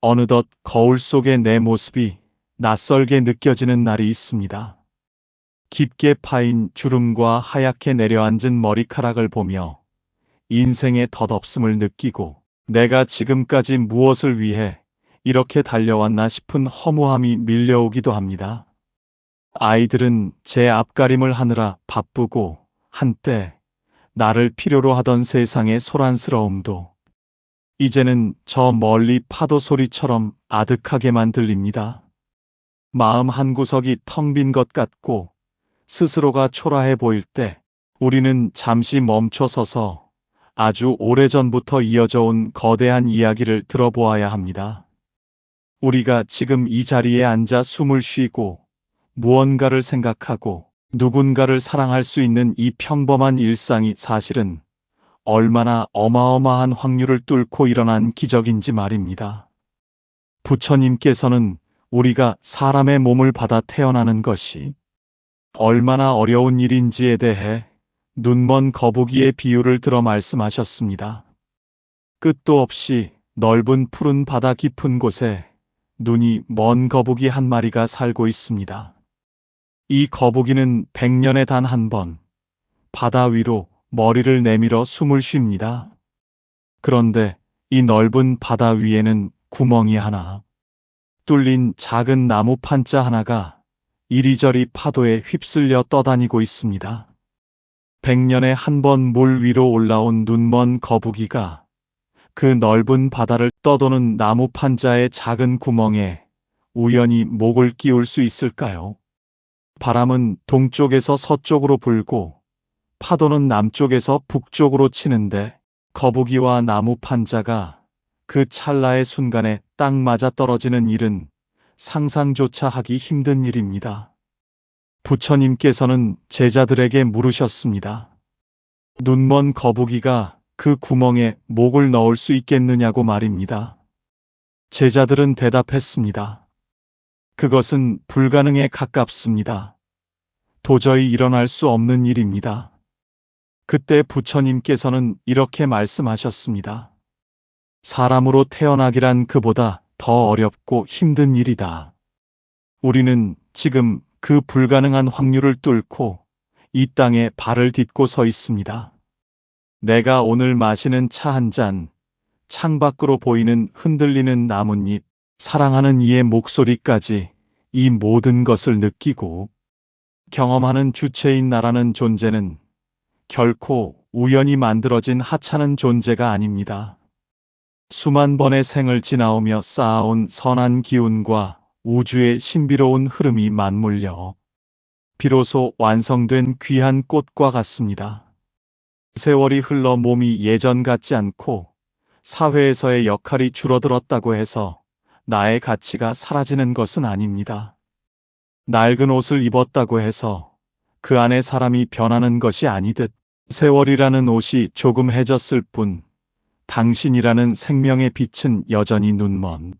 어느덧 거울 속의 내 모습이 낯설게 느껴지는 날이 있습니다. 깊게 파인 주름과 하얗게 내려앉은 머리카락을 보며 인생의 덧없음을 느끼고 내가 지금까지 무엇을 위해 이렇게 달려왔나 싶은 허무함이 밀려오기도 합니다. 아이들은 제 앞가림을 하느라 바쁘고 한때 나를 필요로 하던 세상의 소란스러움도 이제는 저 멀리 파도 소리처럼 아득하게만 들립니다. 마음 한구석이 텅 빈 것 같고 스스로가 초라해 보일 때 우리는 잠시 멈춰 서서 아주 오래전부터 이어져 온 거대한 이야기를 들어보아야 합니다. 우리가 지금 이 자리에 앉아 숨을 쉬고 무언가를 생각하고 누군가를 사랑할 수 있는 이 평범한 일상이 사실은 얼마나 어마어마한 확률을 뚫고 일어난 기적인지 말입니다. 부처님께서는 우리가 사람의 몸을 받아 태어나는 것이 얼마나 어려운 일인지에 대해 눈먼 거북이의 비유를 들어 말씀하셨습니다. 끝도 없이 넓은 푸른 바다 깊은 곳에 눈이 먼 거북이 한 마리가 살고 있습니다. 이 거북이는 100년에 단 한 번 바다 위로 머리를 내밀어 숨을 쉽니다. 그런데 이 넓은 바다 위에는 구멍이 하나, 뚫린 작은 나무 판자 하나가 이리저리 파도에 휩쓸려 떠다니고 있습니다. 100년에 한 번 물 위로 올라온 눈먼 거북이가 그 넓은 바다를 떠도는 나무 판자의 작은 구멍에 우연히 목을 끼울 수 있을까요? 바람은 동쪽에서 서쪽으로 불고 파도는 남쪽에서 북쪽으로 치는데 거북이와 나무 판자가 그 찰나의 순간에 딱 맞아 떨어지는 일은 상상조차 하기 힘든 일입니다. 부처님께서는 제자들에게 물으셨습니다. 눈먼 거북이가 그 구멍에 목을 넣을 수 있겠느냐고 말입니다. 제자들은 대답했습니다. 그것은 불가능에 가깝습니다. 도저히 일어날 수 없는 일입니다. 그때 부처님께서는 이렇게 말씀하셨습니다. 사람으로 태어나기란 그보다 더 어렵고 힘든 일이다. 우리는 지금 그 불가능한 확률을 뚫고 이 땅에 발을 딛고 서 있습니다. 내가 오늘 마시는 차 한 잔, 창밖으로 보이는 흔들리는 나뭇잎, 사랑하는 이의 목소리까지 이 모든 것을 느끼고 경험하는 주체인 나라는 존재는 결코 우연히 만들어진 하찮은 존재가 아닙니다. 수만 번의 생을 지나오며 쌓아온 선한 기운과 우주의 신비로운 흐름이 맞물려 비로소 완성된 귀한 꽃과 같습니다. 세월이 흘러 몸이 예전 같지 않고 사회에서의 역할이 줄어들었다고 해서 나의 가치가 사라지는 것은 아닙니다. 낡은 옷을 입었다고 해서 그 안에 사람이 변하는 것이 아니듯 세월이라는 옷이 조금 해졌을 뿐 당신이라는 생명의 빛은 여전히 눈먼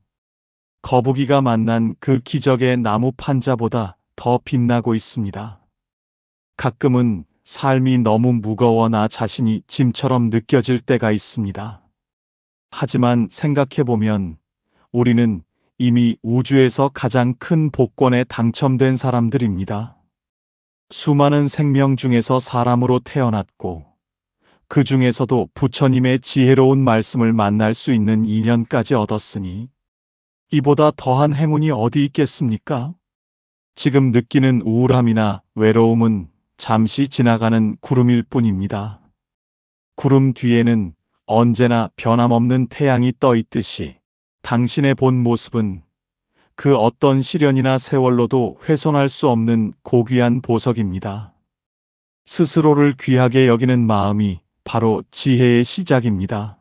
거북이가 만난 그 기적의 나무 판자보다 더 빛나고 있습니다. 가끔은 삶이 너무 무거워 나 자신이 짐처럼 느껴질 때가 있습니다. 하지만 생각해보면 우리는 이미 우주에서 가장 큰 복권에 당첨된 사람들입니다. 수많은 생명 중에서 사람으로 태어났고 그 중에서도 부처님의 지혜로운 말씀을 만날 수 있는 인연까지 얻었으니 이보다 더한 행운이 어디 있겠습니까? 지금 느끼는 우울함이나 외로움은 잠시 지나가는 구름일 뿐입니다. 구름 뒤에는 언제나 변함없는 태양이 떠 있듯이 당신의 본 모습은 그 어떤 시련이나 세월로도 훼손할 수 없는 고귀한 보석입니다. 스스로를 귀하게 여기는 마음이 바로 지혜의 시작입니다.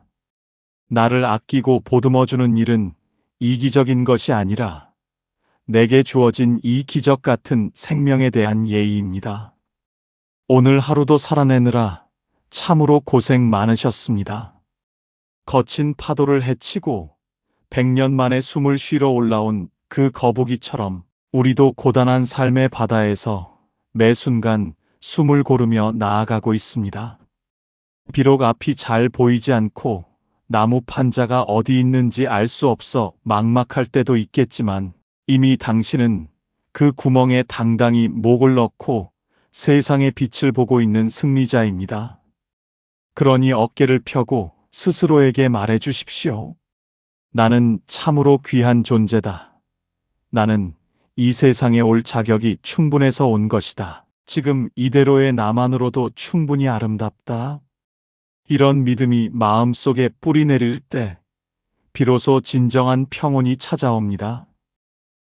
나를 아끼고 보듬어주는 일은 이기적인 것이 아니라 내게 주어진 이 기적 같은 생명에 대한 예의입니다. 오늘 하루도 살아내느라 참으로 고생 많으셨습니다. 거친 파도를 헤치고 100년 만에 숨을 쉬러 올라온 그 거북이처럼 우리도 고단한 삶의 바다에서 매 순간 숨을 고르며 나아가고 있습니다. 비록 앞이 잘 보이지 않고 나무 판자가 어디 있는지 알 수 없어 막막할 때도 있겠지만 이미 당신은 그 구멍에 당당히 목을 넣고 세상의 빛을 보고 있는 승리자입니다. 그러니 어깨를 펴고 스스로에게 말해 주십시오. 나는 참으로 귀한 존재다. 나는 이 세상에 올 자격이 충분해서 온 것이다. 지금 이대로의 나만으로도 충분히 아름답다. 이런 믿음이 마음속에 뿌리 내릴 때 비로소 진정한 평온이 찾아옵니다.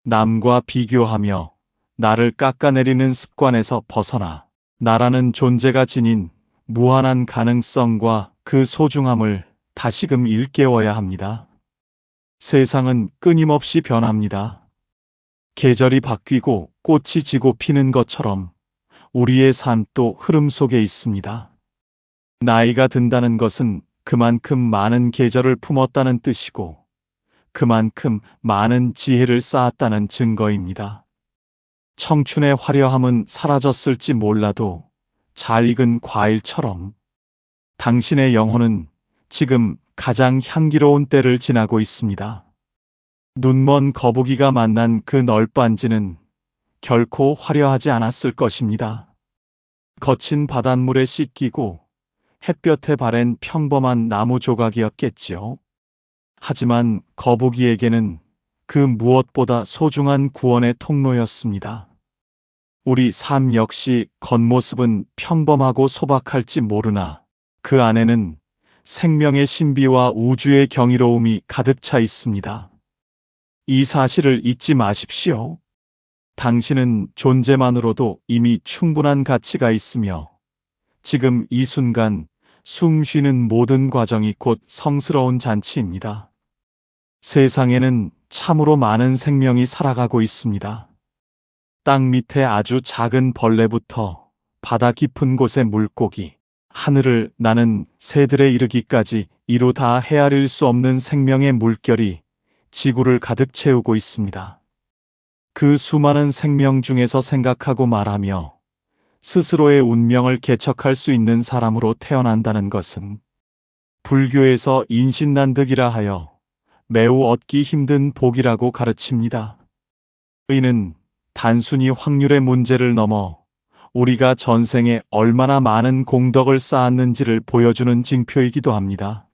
남과 비교하며 나를 깎아내리는 습관에서 벗어나 나라는 존재가 지닌 무한한 가능성과 그 소중함을 다시금 일깨워야 합니다. 세상은 끊임없이 변합니다. 계절이 바뀌고 꽃이 지고 피는 것처럼 우리의 삶도 흐름 속에 있습니다. 나이가 든다는 것은 그만큼 많은 계절을 품었다는 뜻이고 그만큼 많은 지혜를 쌓았다는 증거입니다. 청춘의 화려함은 사라졌을지 몰라도 잘 익은 과일처럼 당신의 영혼은 지금 가장 향기로운 때를 지나고 있습니다. 눈먼 거북이가 만난 그 널빤지는 결코 화려하지 않았을 것입니다. 거친 바닷물에 씻기고 햇볕에 바랜 평범한 나무 조각이었겠지요. 하지만 거북이에게는 그 무엇보다 소중한 구원의 통로였습니다. 우리 삶 역시 겉모습은 평범하고 소박할지 모르나 그 안에는 생명의 신비와 우주의 경이로움이 가득 차 있습니다. 이 사실을 잊지 마십시오. 당신은 존재만으로도 이미 충분한 가치가 있으며 지금 이 순간 숨 쉬는 모든 과정이 곧 성스러운 잔치입니다. 세상에는 참으로 많은 생명이 살아가고 있습니다. 땅 밑에 아주 작은 벌레부터 바다 깊은 곳의 물고기, 하늘을 나는 새들에 이르기까지 이루 다 헤아릴 수 없는 생명의 물결이 지구를 가득 채우고 있습니다. 그 수많은 생명 중에서 생각하고 말하며 스스로의 운명을 개척할 수 있는 사람으로 태어난다는 것은 불교에서 인신난득이라 하여 매우 얻기 힘든 복이라고 가르칩니다. 의는 단순히 확률의 문제를 넘어 우리가 전생에 얼마나 많은 공덕을 쌓았는지를 보여주는 징표이기도 합니다.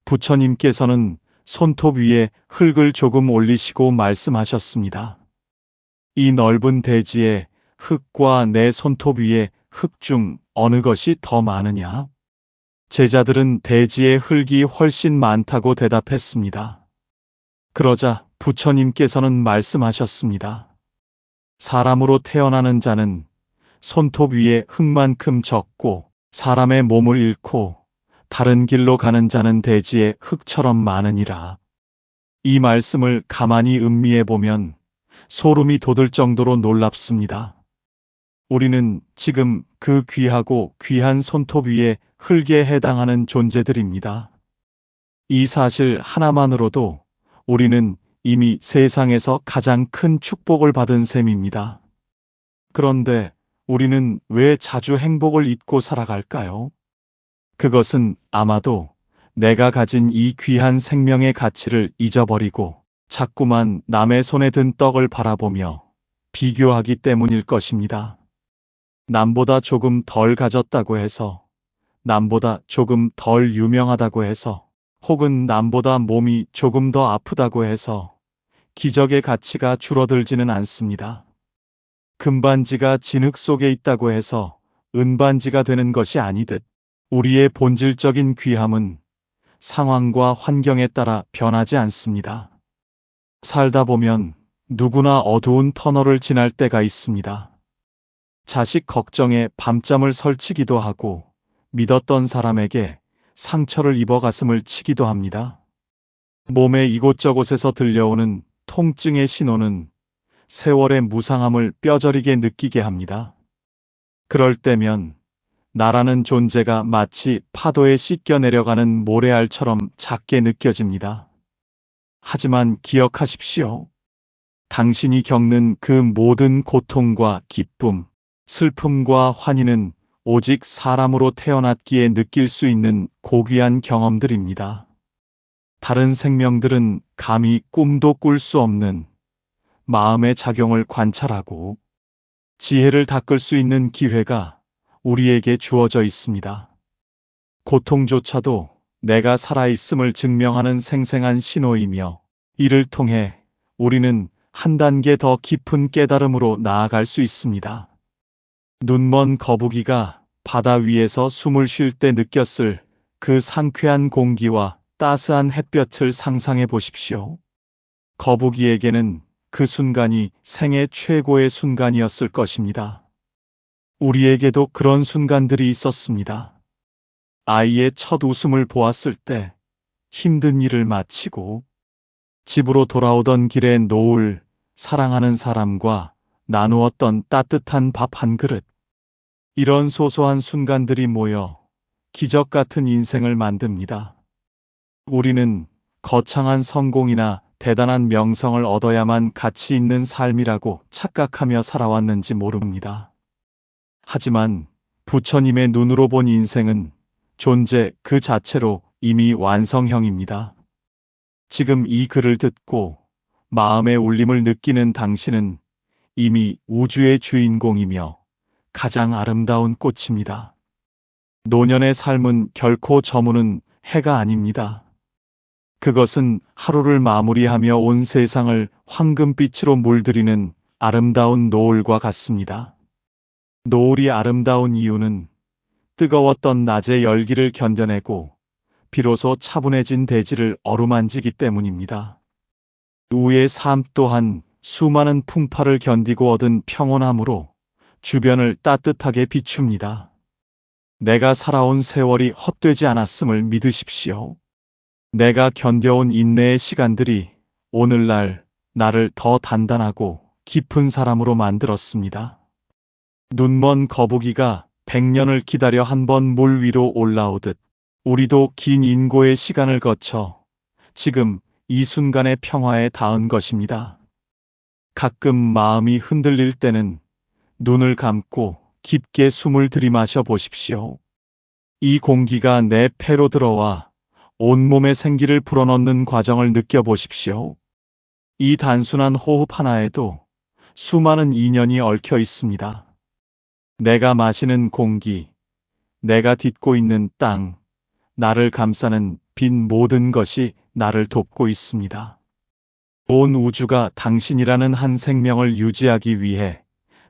부처님께서는 손톱 위에 흙을 조금 올리시고 말씀하셨습니다. 이 넓은 대지에 흙과 내 손톱 위에 흙 중 어느 것이 더 많으냐? 제자들은 대지의 흙이 훨씬 많다고 대답했습니다. 그러자 부처님께서는 말씀하셨습니다. 사람으로 태어나는 자는 손톱 위에 흙만큼 적고 사람의 몸을 잃고 다른 길로 가는 자는 대지의 흙처럼 많으니라. 이 말씀을 가만히 음미해 보면 소름이 돋을 정도로 놀랍습니다. 우리는 지금 그 귀하고 귀한 손톱 위에 흙에 해당하는 존재들입니다. 이 사실 하나만으로도 우리는 이미 세상에서 가장 큰 축복을 받은 셈입니다. 그런데 우리는 왜 자주 행복을 잊고 살아갈까요? 그것은 아마도 내가 가진 이 귀한 생명의 가치를 잊어버리고 자꾸만 남의 손에 든 떡을 바라보며 비교하기 때문일 것입니다. 남보다 조금 덜 가졌다고 해서, 남보다 조금 덜 유명하다고 해서, 혹은 남보다 몸이 조금 더 아프다고 해서 기적의 가치가 줄어들지는 않습니다. 금반지가 진흙 속에 있다고 해서 은반지가 되는 것이 아니듯 우리의 본질적인 귀함은 상황과 환경에 따라 변하지 않습니다. 살다 보면 누구나 어두운 터널을 지날 때가 있습니다. 자식 걱정에 밤잠을 설치기도 하고 믿었던 사람에게 상처를 입어 가슴을 치기도 합니다. 몸의 이곳저곳에서 들려오는 통증의 신호는 세월의 무상함을 뼈저리게 느끼게 합니다. 그럴 때면 나라는 존재가 마치 파도에 씻겨 내려가는 모래알처럼 작게 느껴집니다. 하지만 기억하십시오. 당신이 겪는 그 모든 고통과 기쁨, 슬픔과 환희는 오직 사람으로 태어났기에 느낄 수 있는 고귀한 경험들입니다. 다른 생명들은 감히 꿈도 꿀 수 없는 마음의 작용을 관찰하고 지혜를 닦을 수 있는 기회가 우리에게 주어져 있습니다. 고통조차도 내가 살아있음을 증명하는 생생한 신호이며, 이를 통해 우리는 한 단계 더 깊은 깨달음으로 나아갈 수 있습니다. 눈먼 거북이가 바다 위에서 숨을 쉴 때 느꼈을 그 상쾌한 공기와 따스한 햇볕을 상상해 보십시오. 거북이에게는 그 순간이 생애 최고의 순간이었을 것입니다. 우리에게도 그런 순간들이 있었습니다. 아이의 첫 웃음을 보았을 때, 힘든 일을 마치고 집으로 돌아오던 길에 노을, 사랑하는 사람과 나누었던 따뜻한 밥 한 그릇. 이런 소소한 순간들이 모여 기적 같은 인생을 만듭니다. 우리는 거창한 성공이나 대단한 명성을 얻어야만 가치 있는 삶이라고 착각하며 살아왔는지 모릅니다. 하지만 부처님의 눈으로 본 인생은 존재 그 자체로 이미 완성형입니다. 지금 이 글을 듣고 마음의 울림을 느끼는 당신은 이미 우주의 주인공이며 가장 아름다운 꽃입니다. 노년의 삶은 결코 저무는 해가 아닙니다. 그것은 하루를 마무리하며 온 세상을 황금빛으로 물들이는 아름다운 노을과 같습니다. 노을이 아름다운 이유는 뜨거웠던 낮의 열기를 견뎌내고 비로소 차분해진 대지를 어루만지기 때문입니다. 우의 삶 또한 수많은 풍파를 견디고 얻은 평온함으로 주변을 따뜻하게 비춥니다. 내가 살아온 세월이 헛되지 않았음을 믿으십시오. 내가 견뎌온 인내의 시간들이 오늘날 나를 더 단단하고 깊은 사람으로 만들었습니다. 눈먼 거북이가 100년을 기다려 한 번 물 위로 올라오듯 우리도 긴 인고의 시간을 거쳐 지금 이 순간의 평화에 닿은 것입니다. 가끔 마음이 흔들릴 때는 눈을 감고 깊게 숨을 들이마셔 보십시오. 이 공기가 내 폐로 들어와 온몸의 생기를 불어넣는 과정을 느껴보십시오. 이 단순한 호흡 하나에도 수많은 인연이 얽혀 있습니다. 내가 마시는 공기, 내가 딛고 있는 땅, 나를 감싸는 빈 모든 것이 나를 돕고 있습니다. 온 우주가 당신이라는 한 생명을 유지하기 위해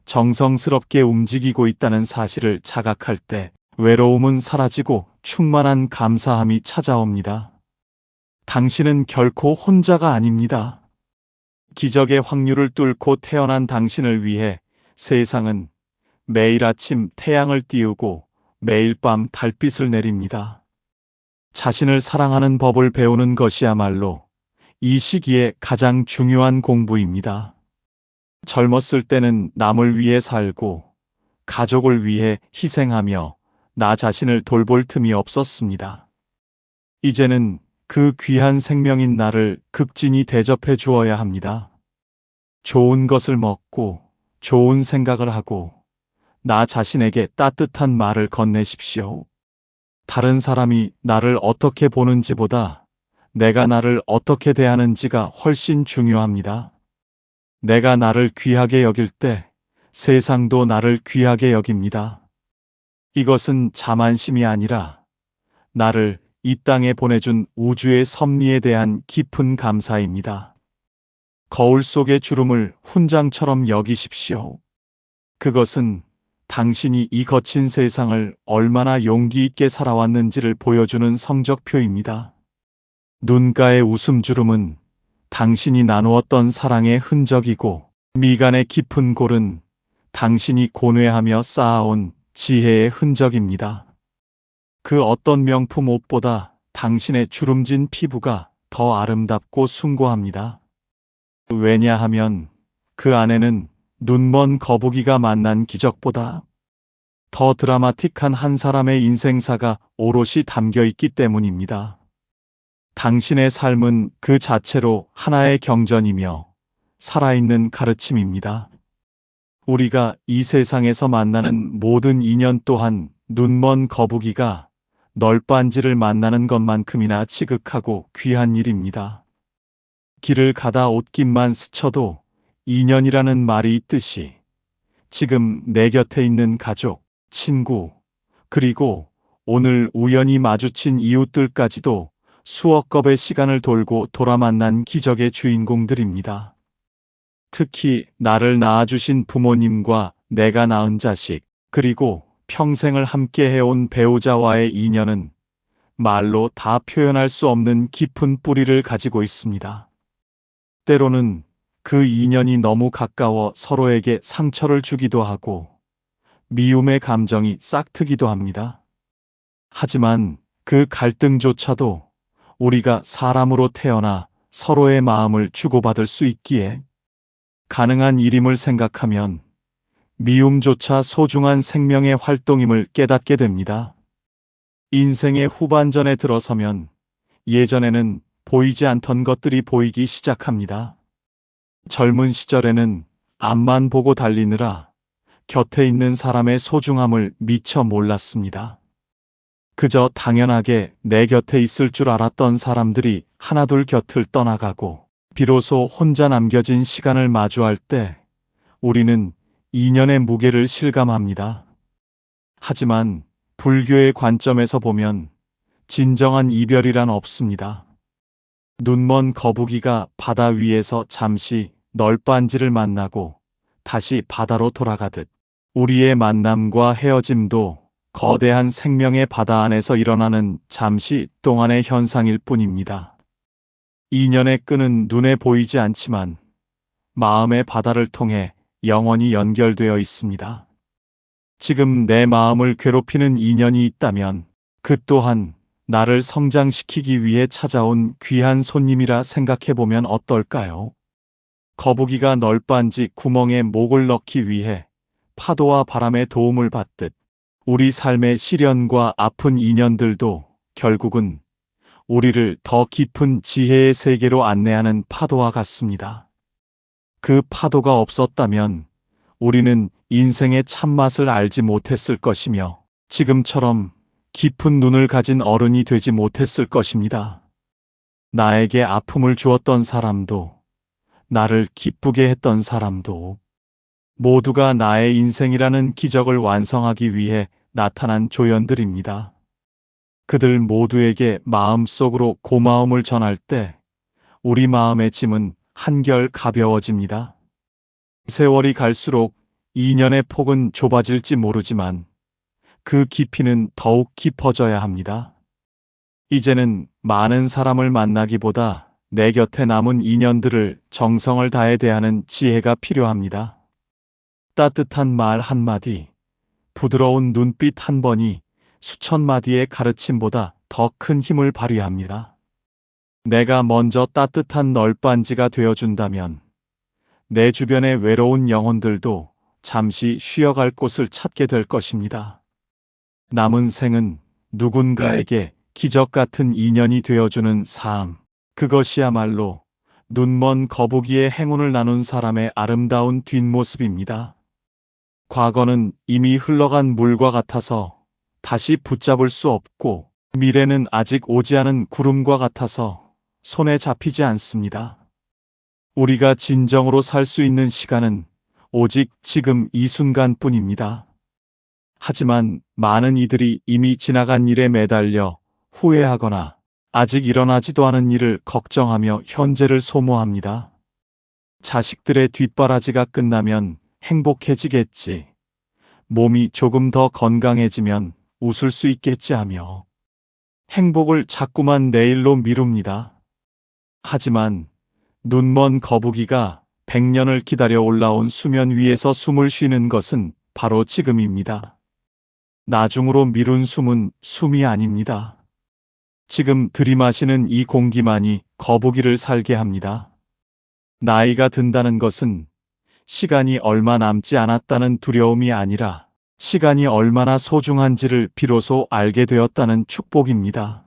정성스럽게 움직이고 있다는 사실을 자각할 때 외로움은 사라지고 충만한 감사함이 찾아옵니다. 당신은 결코 혼자가 아닙니다. 기적의 확률을 뚫고 태어난 당신을 위해 세상은 매일 아침 태양을 띄우고 매일 밤 달빛을 내립니다. 자신을 사랑하는 법을 배우는 것이야말로 이 시기에 가장 중요한 공부입니다. 젊었을 때는 남을 위해 살고 가족을 위해 희생하며 나 자신을 돌볼 틈이 없었습니다. 이제는 그 귀한 생명인 나를 극진히 대접해 주어야 합니다. 좋은 것을 먹고 좋은 생각을 하고 나 자신에게 따뜻한 말을 건네십시오. 다른 사람이 나를 어떻게 보는지보다 내가 나를 어떻게 대하는지가 훨씬 중요합니다. 내가 나를 귀하게 여길 때 세상도 나를 귀하게 여깁니다. 이것은 자만심이 아니라 나를 이 땅에 보내준 우주의 섭리에 대한 깊은 감사입니다. 거울 속의 주름을 훈장처럼 여기십시오. 그것은 당신이 이 거친 세상을 얼마나 용기 있게 살아왔는지를 보여주는 성적표입니다. 눈가의 웃음주름은 당신이 나누었던 사랑의 흔적이고, 미간의 깊은 골은 당신이 고뇌하며 쌓아온 지혜의 흔적입니다. 그 어떤 명품 옷보다 당신의 주름진 피부가 더 아름답고 숭고합니다. 왜냐하면 그 안에는 눈먼 거북이가 만난 기적보다 더 드라마틱한 한 사람의 인생사가 오롯이 담겨 있기 때문입니다. 당신의 삶은 그 자체로 하나의 경전이며 살아있는 가르침입니다. 우리가 이 세상에서 만나는 모든 인연 또한 눈먼 거북이가 널빤지를 만나는 것만큼이나 지극하고 귀한 일입니다. 길을 가다 옷깃만 스쳐도 인연이라는 말이 있듯이 지금 내 곁에 있는 가족, 친구, 그리고 오늘 우연히 마주친 이웃들까지도 수억 겁의 시간을 돌고 돌아 만난 기적의 주인공들입니다. 특히 나를 낳아주신 부모님과 내가 낳은 자식, 그리고 평생을 함께 해온 배우자와의 인연은 말로 다 표현할 수 없는 깊은 뿌리를 가지고 있습니다. 때로는 그 인연이 너무 가까워 서로에게 상처를 주기도 하고 미움의 감정이 싹트기도 합니다. 하지만 그 갈등조차도 우리가 사람으로 태어나 서로의 마음을 주고받을 수 있기에 가능한 일임을 생각하면 미움조차 소중한 생명의 활동임을 깨닫게 됩니다. 인생의 후반전에 들어서면 예전에는 보이지 않던 것들이 보이기 시작합니다. 젊은 시절에는 앞만 보고 달리느라 곁에 있는 사람의 소중함을 미처 몰랐습니다. 그저 당연하게 내 곁에 있을 줄 알았던 사람들이 하나둘 곁을 떠나가고 비로소 혼자 남겨진 시간을 마주할 때 우리는 인연의 무게를 실감합니다. 하지만 불교의 관점에서 보면 진정한 이별이란 없습니다. 눈먼 거북이가 바다 위에서 잠시 널빤지를 만나고 다시 바다로 돌아가듯 우리의 만남과 헤어짐도 거대한 생명의 바다 안에서 일어나는 잠시 동안의 현상일 뿐입니다. 인연의 끈은 눈에 보이지 않지만 마음의 바다를 통해 영원히 연결되어 있습니다. 지금 내 마음을 괴롭히는 인연이 있다면 그 또한 나를 성장시키기 위해 찾아온 귀한 손님이라 생각해보면 어떨까요? 거북이가 널빤지 구멍에 목을 넣기 위해 파도와 바람의 도움을 받듯 우리 삶의 시련과 아픈 인연들도 결국은 우리를 더 깊은 지혜의 세계로 안내하는 파도와 같습니다. 그 파도가 없었다면 우리는 인생의 참맛을 알지 못했을 것이며 지금처럼 깊은 눈을 가진 어른이 되지 못했을 것입니다. 나에게 아픔을 주었던 사람도 나를 기쁘게 했던 사람도 모두가 나의 인생이라는 기적을 완성하기 위해 나타난 조연들입니다. 그들 모두에게 마음속으로 고마움을 전할 때 우리 마음의 짐은 한결 가벼워집니다. 세월이 갈수록 인연의 폭은 좁아질지 모르지만 그 깊이는 더욱 깊어져야 합니다. 이제는 많은 사람을 만나기보다 내 곁에 남은 인연들을 정성을 다해 대하는 지혜가 필요합니다. 따뜻한 말 한마디, 부드러운 눈빛 한 번이 수천 마디의 가르침보다 더 큰 힘을 발휘합니다. 내가 먼저 따뜻한 널빤지가 되어준다면 내 주변의 외로운 영혼들도 잠시 쉬어갈 곳을 찾게 될 것입니다. 남은 생은 누군가에게 기적 같은 인연이 되어주는 삶, 그것이야말로 눈먼 거북이의 행운을 나눈 사람의 아름다운 뒷모습입니다. 과거는 이미 흘러간 물과 같아서 다시 붙잡을 수 없고 미래는 아직 오지 않은 구름과 같아서 손에 잡히지 않습니다. 우리가 진정으로 살 수 있는 시간은 오직 지금 이 순간뿐입니다. 하지만 많은 이들이 이미 지나간 일에 매달려 후회하거나 아직 일어나지도 않은 일을 걱정하며 현재를 소모합니다. 자식들의 뒷바라지가 끝나면 행복해지겠지. 몸이 조금 더 건강해지면 웃을 수 있겠지 하며 행복을 자꾸만 내일로 미룹니다. 하지만 눈먼 거북이가 100년을 기다려 올라온 수면 위에서 숨을 쉬는 것은 바로 지금입니다. 나중으로 미룬 숨은 숨이 아닙니다. 지금 들이마시는 이 공기만이 거북이를 살게 합니다. 나이가 든다는 것은 시간이 얼마 남지 않았다는 두려움이 아니라 시간이 얼마나 소중한지를 비로소 알게 되었다는 축복입니다.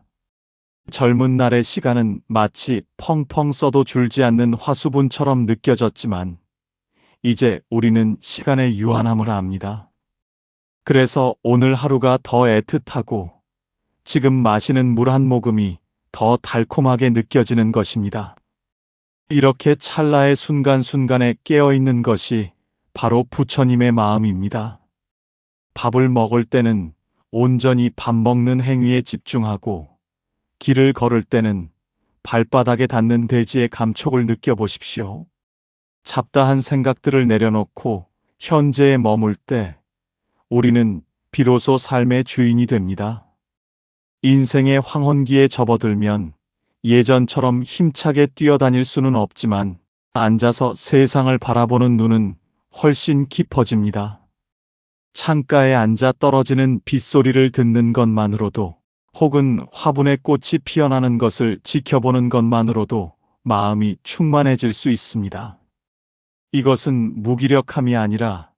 젊은 날의 시간은 마치 펑펑 써도 줄지 않는 화수분처럼 느껴졌지만 이제 우리는 시간의 유한함을 압니다. 그래서 오늘 하루가 더 애틋하고 지금 마시는 물 한 모금이 더 달콤하게 느껴지는 것입니다. 이렇게 찰나의 순간순간에 깨어있는 것이 바로 부처님의 마음입니다. 밥을 먹을 때는 온전히 밥 먹는 행위에 집중하고, 길을 걸을 때는 발바닥에 닿는 대지의 감촉을 느껴보십시오. 잡다한 생각들을 내려놓고 현재에 머물 때 우리는 비로소 삶의 주인이 됩니다. 인생의 황혼기에 접어들면 예전처럼 힘차게 뛰어다닐 수는 없지만 앉아서 세상을 바라보는 눈은 훨씬 깊어집니다. 창가에 앉아 떨어지는 빗소리를 듣는 것만으로도, 혹은 화분에 꽃이 피어나는 것을 지켜보는 것만으로도 마음이 충만해질 수 있습니다. 이것은 무기력함이 아니라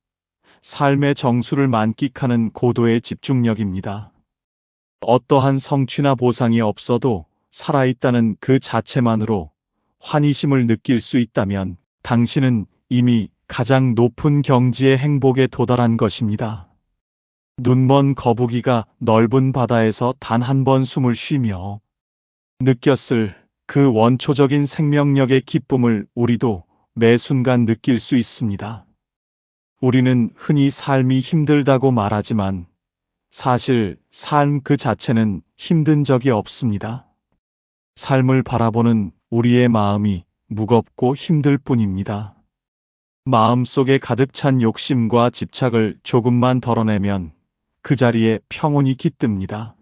삶의 정수를 만끽하는 고도의 집중력입니다. 어떠한 성취나 보상이 없어도 살아있다는 그 자체만으로 환희심을 느낄 수 있다면 당신은 이미 가장 높은 경지의 행복에 도달한 것입니다. 눈먼 거북이가 넓은 바다에서 단 한 번 숨을 쉬며 느꼈을 그 원초적인 생명력의 기쁨을 우리도 매 순간 느낄 수 있습니다. 우리는 흔히 삶이 힘들다고 말하지만 사실 삶 그 자체는 힘든 적이 없습니다. 삶을 바라보는 우리의 마음이 무겁고 힘들 뿐입니다. 마음속에 가득 찬 욕심과 집착을 조금만 덜어내면 그 자리에 평온이 깃듭니다.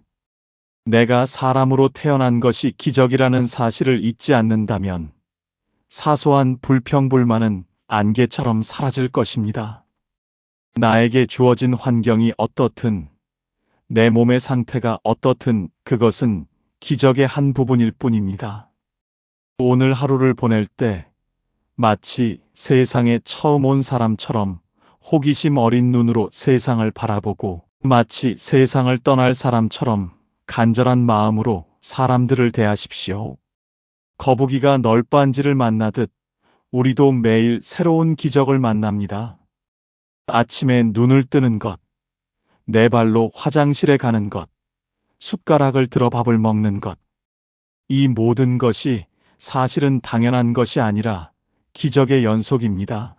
내가 사람으로 태어난 것이 기적이라는 사실을 잊지 않는다면 사소한 불평불만은 안개처럼 사라질 것입니다. 나에게 주어진 환경이 어떻든, 내 몸의 상태가 어떻든 그것은 기적의 한 부분일 뿐입니다. 오늘 하루를 보낼 때 마치 세상에 처음 온 사람처럼 호기심 어린 눈으로 세상을 바라보고, 마치 세상을 떠날 사람처럼 간절한 마음으로 사람들을 대하십시오. 거북이가 널빤지를 만나듯 우리도 매일 새로운 기적을 만납니다. 아침에 눈을 뜨는 것, 내 발로 화장실에 가는 것, 숟가락을 들어 밥을 먹는 것, 이 모든 것이 사실은 당연한 것이 아니라 기적의 연속입니다.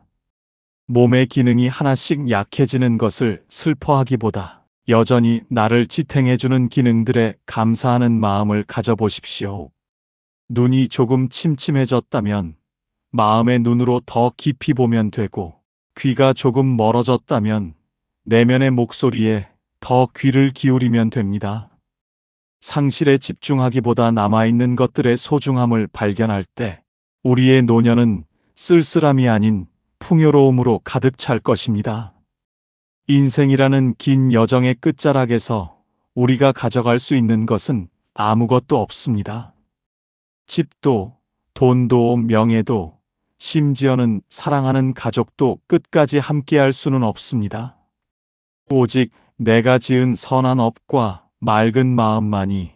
몸의 기능이 하나씩 약해지는 것을 슬퍼하기보다 여전히 나를 지탱해주는 기능들에 감사하는 마음을 가져보십시오. 눈이 조금 침침해졌다면 마음의 눈으로 더 깊이 보면 되고, 귀가 조금 멀어졌다면 내면의 목소리에 더 귀를 기울이면 됩니다. 상실에 집중하기보다 남아있는 것들의 소중함을 발견할 때 우리의 노년은 쓸쓸함이 아닌 풍요로움으로 가득 찰 것입니다. 인생이라는 긴 여정의 끝자락에서 우리가 가져갈 수 있는 것은 아무것도 없습니다. 집도, 돈도, 명예도, 심지어는 사랑하는 가족도 끝까지 함께할 수는 없습니다. 오직 내가 지은 선한 업과 맑은 마음만이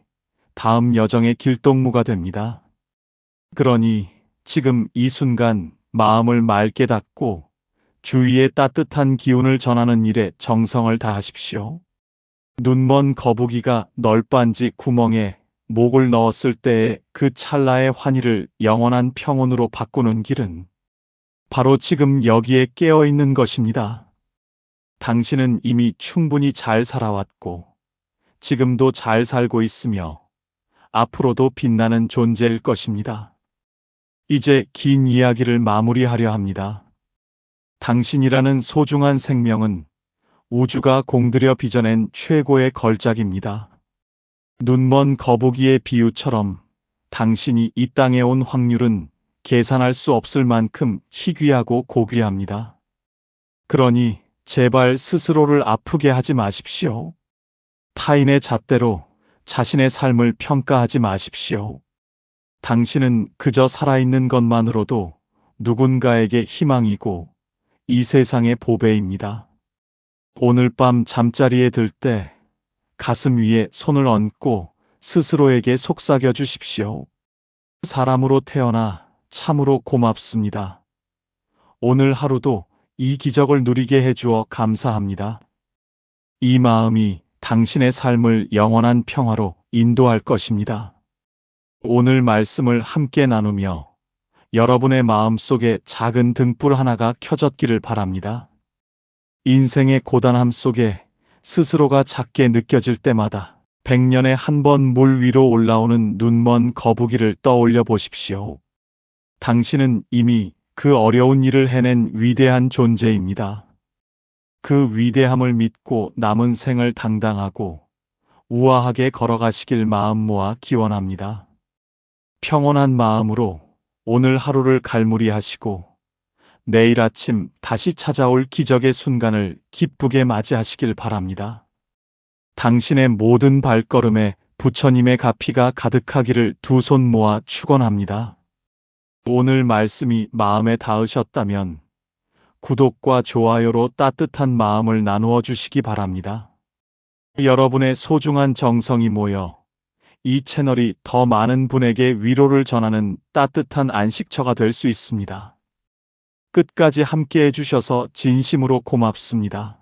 다음 여정의 길동무가 됩니다. 그러니 지금 이 순간 마음을 맑게 닫고 주위에 따뜻한 기운을 전하는 일에 정성을 다하십시오. 눈먼 거북이가 널빤지 구멍에 목을 넣었을 때의 그 찰나의 환희를 영원한 평온으로 바꾸는 길은 바로 지금 여기에 깨어있는 것입니다. 당신은 이미 충분히 잘 살아왔고, 지금도 잘 살고 있으며 앞으로도 빛나는 존재일 것입니다. 이제 긴 이야기를 마무리하려 합니다. 당신이라는 소중한 생명은 우주가 공들여 빚어낸 최고의 걸작입니다. 눈먼 거북이의 비유처럼 당신이 이 땅에 온 확률은 계산할 수 없을 만큼 희귀하고 고귀합니다. 그러니 제발 스스로를 아프게 하지 마십시오. 타인의 잣대로 자신의 삶을 평가하지 마십시오. 당신은 그저 살아있는 것만으로도 누군가에게 희망이고 이 세상의 보배입니다. 오늘 밤 잠자리에 들 때 가슴 위에 손을 얹고 스스로에게 속삭여 주십시오. 사람으로 태어나 참으로 고맙습니다. 오늘 하루도 이 기적을 누리게 해주어 감사합니다. 이 마음이 당신의 삶을 영원한 평화로 인도할 것입니다. 오늘 말씀을 함께 나누며 여러분의 마음속에 작은 등불 하나가 켜졌기를 바랍니다. 인생의 고단함 속에 스스로가 작게 느껴질 때마다 100년에 한 번 물 위로 올라오는 눈먼 거북이를 떠올려 보십시오. 당신은 이미 그 어려운 일을 해낸 위대한 존재입니다. 그 위대함을 믿고 남은 생을 당당하고 우아하게 걸어가시길 마음 모아 기원합니다. 평온한 마음으로 오늘 하루를 갈무리하시고 내일 아침 다시 찾아올 기적의 순간을 기쁘게 맞이하시길 바랍니다. 당신의 모든 발걸음에 부처님의 가피가 가득하기를 두 손 모아 축원합니다. 오늘 말씀이 마음에 닿으셨다면 구독과 좋아요로 따뜻한 마음을 나누어 주시기 바랍니다. 여러분의 소중한 정성이 모여 이 채널이 더 많은 분에게 위로를 전하는 따뜻한 안식처가 될 수 있습니다. 끝까지 함께 해주셔서 진심으로 고맙습니다.